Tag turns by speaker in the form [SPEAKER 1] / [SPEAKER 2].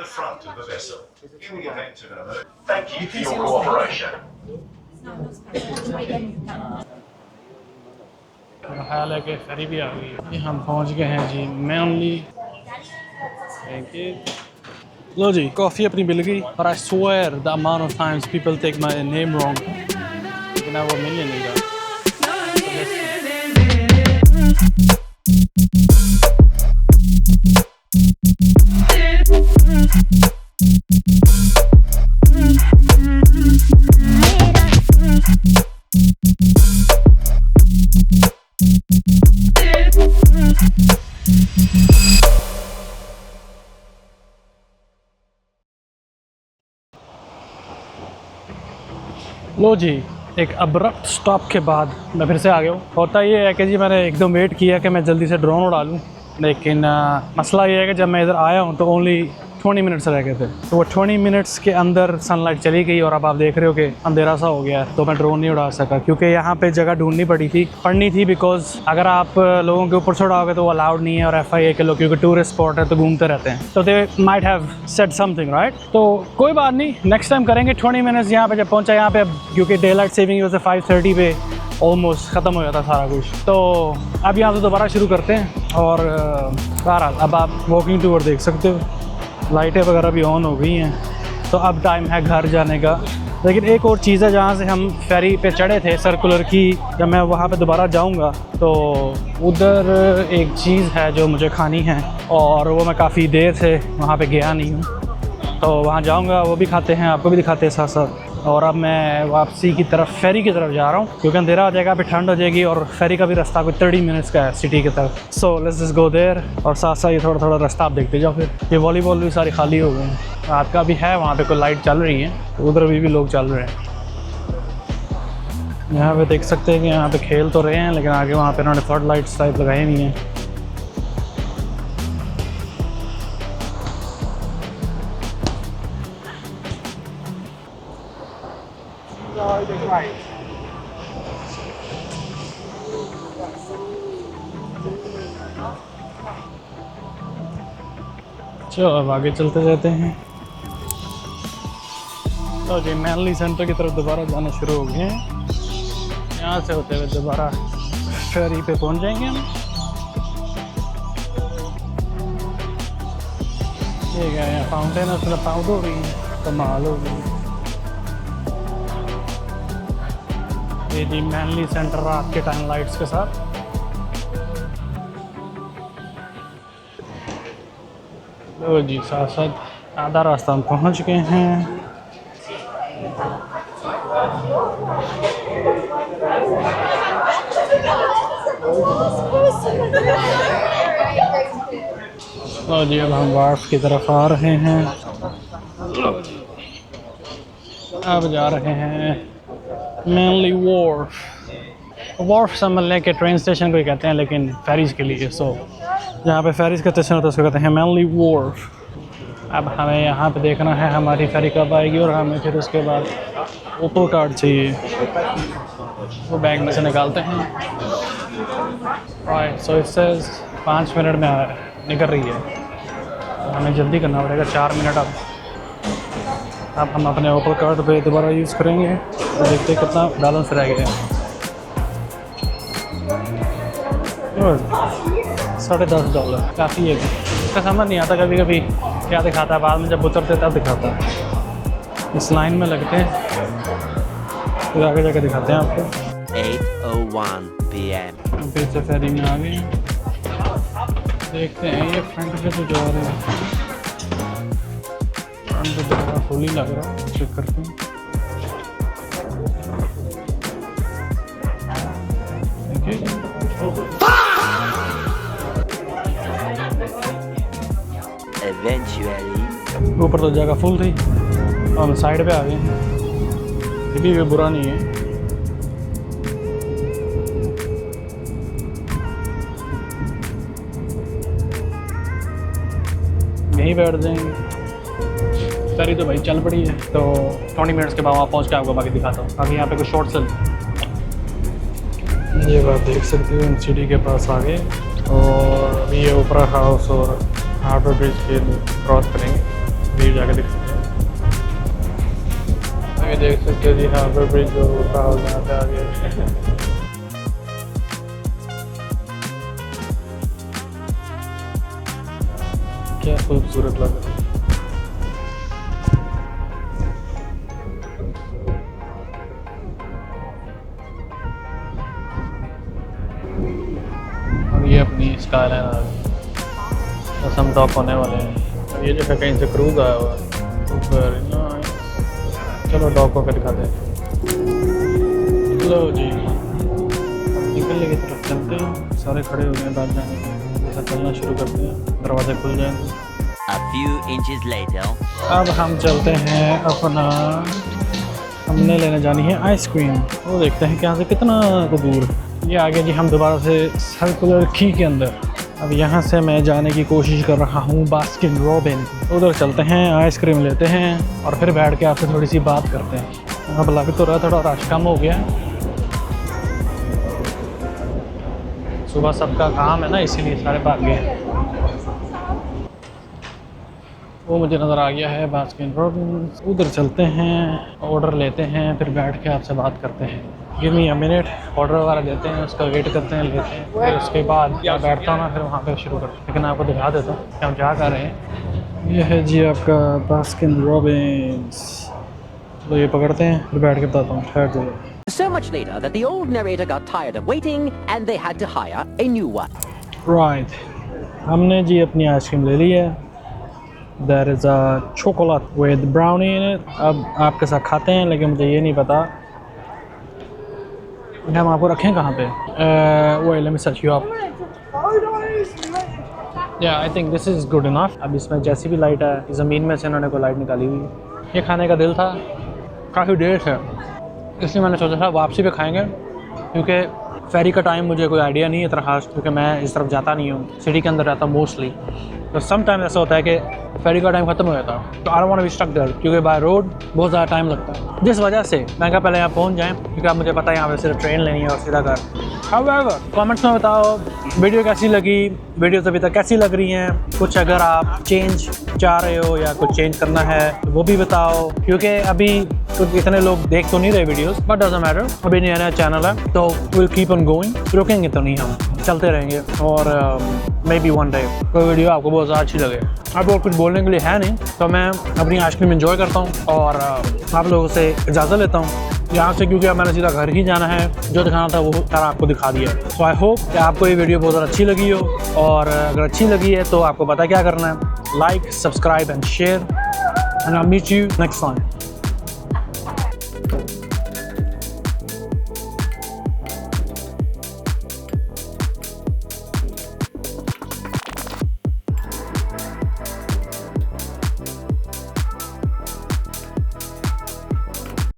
[SPEAKER 1] the front of the vessel. In the event of an emergency. Thank you for your cooperation.
[SPEAKER 2] मेरा ख्याल है कि फेरी भी आ गई है। हम पहुंच गए हैं जी मेनली। लो जी कॉफ़ी अपनी मिल गई और I swear the amount of times people take my name wrong, लेकिन अब वो मिल ही नहीं रहा। लो जी एक अब्रप्ट स्टॉप के बाद मैं फिर से आ गया हूँ। होता ये है कि जी मैंने एकदम वेट किया कि मैं जल्दी से ड्रोन उड़ा लूँ, लेकिन मसला ये है कि जब मैं इधर आया हूँ तो ओनली 20 मिनट्स रह गए थे। तो वो 20 मिनट्स के अंदर सनलाइट चली गई और अब आप देख रहे हो कि अंधेरा सा हो गया है, तो मैं ड्रोन नहीं उड़ा सका क्योंकि यहाँ पे जगह ढूंढनी पड़नी थी बिकॉज अगर आप लोगों के ऊपर चढ़ाओगे तो वो अलाउड नहीं है और FIA के लोग क्योंकि टूरिस्ट स्पॉट है तो घूमते रहते हैं, तो they might have said something right. तो कोई बात नहीं, नेक्स्ट टाइम करेंगे। 20 मिनट्स यहाँ पे जब पहुँचा यहाँ पे, क्योंकि डे लाइट सेविंग वजह से 5:30 पे ऑलमोस्ट ख़त्म हो जाता सारा कुछ, तो अब यहाँ से दोबारा शुरू करते हैं। और बहरहाल अब आप वॉकिंग टूर देख सकते हो, लाइटें वगैरह भी ऑन हो गई हैं, तो अब टाइम है घर जाने का। लेकिन एक और चीज़ है, जहाँ से हम फेरी पे चढ़े थे सर्कुलर की, जब मैं वहाँ पे दोबारा जाऊँगा तो उधर एक चीज़ है जो मुझे खानी है और वो मैं काफ़ी देर से वहाँ पे गया नहीं हूँ, तो वहाँ जाऊँगा, वो भी खाते हैं, आपको भी दिखाते हैं साथ साथ। और अब मैं वापसी की तरफ फेरी की तरफ जा रहा हूँ क्योंकि अंधेरा हो जाएगा, फिर ठंड हो जाएगी और फेरी का भी रास्ता कोई 30 मिनट्स का है सिटी की तरफ। So let's just go there और साथ साथ ये थोड़ा रास्ता आप देखते जाओ। फिर ये वॉलीबॉल भी सारी खाली हो गई हैं, रात का भी है, वहाँ पे कोई लाइट चल रही है, तो उधर भी लोग चल रहे हैं। यहाँ पे देख सकते हैं कि यहाँ पे खेल तो रहे हैं, लेकिन आगे वहाँ पे उन्होंने फ्लड लाइट्स टाइप लगाई हुई हैं। चलो अब आगे चलते जाते हैं। तो जी मैनली सेंटर की तरफ दोबारा जाना शुरू हो गए हैं। यहाँ से होते हुए दोबारा फेरी पे पहुँच जाएंगे हम। ठीक है, यहाँ फाउंटेन है, उसमें पाउड हो रही है, कमाल हो गई। ये जी मैनली सेंटर रात के टाइम लाइट्स के साथ। तो जी साथ साथ आधा रास्ता हम पहुंच गए हैं। तो जी अब हम वार्फ की तरफ आ रहे हैं। अब जा रहे हैं मेनली वॉर्फ समझ लें कि ट्रेन स्टेशन को ही कहते हैं, लेकिन फेरीज के लिए। सो जहाँ पे फेरीज का स्टेशन होता है उसको कहते हैं मेनली वॉर्फ। अब हमें यहाँ पे देखना है हमारी फेरी कब आएगी और हमें फिर उसके बाद ओपल कार्ड चाहिए, वो बैग में से निकालते हैं। राइट, सो इससे 5 मिनट में निकल रही है, तो हमें जल्दी करना पड़ेगा, 4 मिनट। अब हम अपने ओपल कार्ड पे दोबारा यूज़ करेंगे तो देखते हैं कितना बैलेंस रह गया है। $10.5 काफ़ी है। इसका समझ नहीं आता कभी कभी क्या दिखाता है, बाद में जब उतरते तब दिखाता है। इस लाइन में लगते हैं फिर आगे जाके दिखाते हैं आपको।
[SPEAKER 3] 8:01 PM
[SPEAKER 2] फिर से फेरी में आ गए, देखते हैं। ये फ्रंट पे तो जा रहे हैं, फ्रंट पे तो फुल ही लग रहा है, चेक करते हैं।
[SPEAKER 3] Eventually
[SPEAKER 2] ऊपर तो जगह फुल थी, हम साइड पे आ गए। ये भी बुरा नहीं है। यहीं बैठ जाएंगे। फेरी तो भाई चल पड़ी है, तो 20 मिनट्स के बाद वहाँ पहुँच के आपको बाकी दिखाता हूँ। बाकी यहाँ पे कुछ शॉर्ट सेल, ये बात देख सकते हो, सिटी के पास आ गए और अभी ये ओपरा हाउस और हार्बर ब्रिज के क्रॉस करेंगे। ये देख सकते हो जी, हार्बर ब्रिज जो होता है यहाँ पे आगे। क्या खूबसूरत लग रहा है। और ये अपनी स्काईलाइन आ गई, बस हम टॉप होने वाले हैं। और ये जो है कहीं से क्रूज आया हुआ है। चलो डॉग को दिखाते हैं। लो जी, निकलने की तरफ चलते हैं। सारे खड़े हो गए बाहर जाने के, जैसा चलना शुरू करते हैं, दरवाजे खुल जाएंगे।
[SPEAKER 3] A few inches later.
[SPEAKER 2] अब हम चलते हैं अपना, हमने लेने जानी है आइसक्रीम। वो देखते हैं कि यहाँ से कितना दूर। ये आगे जी हम दोबारा से सर्कुलर की के अंदर। अब यहाँ से मैं जाने की कोशिश कर रहा हूँ बास्किन रॉबिन्स। उधर चलते हैं, आइसक्रीम लेते हैं और फिर बैठ के आपसे थोड़ी सी बात करते हैं। अब लग तो रहा थोड़ा रश कम हो गया। सुबह सबका काम है ना, इसीलिए सारे भाग गए। वो मुझे नज़र आ गया है बास्किन रॉबिन्स। उधर चलते हैं, ऑर्डर लेते हैं, फिर बैठ के आपसे बात करते हैं। Give me a minute, order वगैरह देते हैं, उसका वेट करते हैं, लेते हैं, फिर उसके बाद या बैठता हूँ ना, फिर वहाँ पे शुरू करते हैं। लेकिन आपको दिखा देता हूँ कि हम क्या कर रहे हैं। ये है जी आपका बास्किन रॉबिन्स। तो ये पकड़ते हैं, फिर बैठ के बताता हूँ। ठहर जाइए।
[SPEAKER 4] So much later that the old narrator got tired of waiting and they had to hire a new one.
[SPEAKER 2] Right, हमने जी अपनी आइसक्रीम ले ली है। There is a chocolate with brownie in it। अब आपके साथ खाते हैं, लेकिन मुझे ये नहीं पता हम आपको रखें कहाँ पे। Wait, let me search you up। Yeah, I think this is good enough। अब इसमें जैसी भी लाइट है, ज़मीन में से इन्होंने कोई लाइट निकाली हुई है। ये खाने का दिल था, काफ़ी देर से, इसलिए मैंने सोचा था वापसी पे खाएंगे, क्योंकि फेरी का टाइम मुझे कोई आइडिया नहीं है इतना खास, क्योंकि मैं इस तरफ जाता नहीं हूँ, सिटी के अंदर रहता हूँ मोस्टली। तो सम टाइम ऐसा होता है कि फेरी का टाइम ख़त्म हो जाता है, तो I don't want to be stuck there, क्योंकि बाय रोड बहुत ज़्यादा टाइम लगता है। जिस वजह से मैं कहा पहले यहाँ पहुँच जाएँ, क्योंकि अब मुझे पता है यहाँ पे सिर्फ ट्रेन लेनी है और सीधा घर। However, कमेंट्स में बताओ वीडियो कैसी लगी, वीडियोस अभी तक कैसी लग रही हैं, कुछ अगर आप चेंज चाह रहे हो या कुछ चेंज करना है तो वो भी बताओ, क्योंकि अभी कुछ इतने लोग देख तो नहीं रहे वीडियोस, बट डजंट मैटर, अभी नया नया चैनल है तो विल कीप ऑन गोइंग, रुकेंगे तो नहीं, हम चलते रहेंगे। और मे बी वन डे कोई वीडियो आपको बहुत ज़्यादा अच्छी लगे। अब और कुछ बोलने के लिए है नहीं, तो मैं अपनी आइसक्रीम एंजॉय करता हूँ और आप लोगों से इजाज़त लेता हूँ यहाँ से, क्योंकि अब मैंने सीधा घर ही जाना है। जो दिखाना था वो सारा आपको दिखा दिया। सो आई होप कि आपको ये वीडियो बहुत ज़्यादा अच्छी लगी हो, और अगर अच्छी लगी है तो आपको पता क्या करना है, like, subscribe and share, and I meet you next time.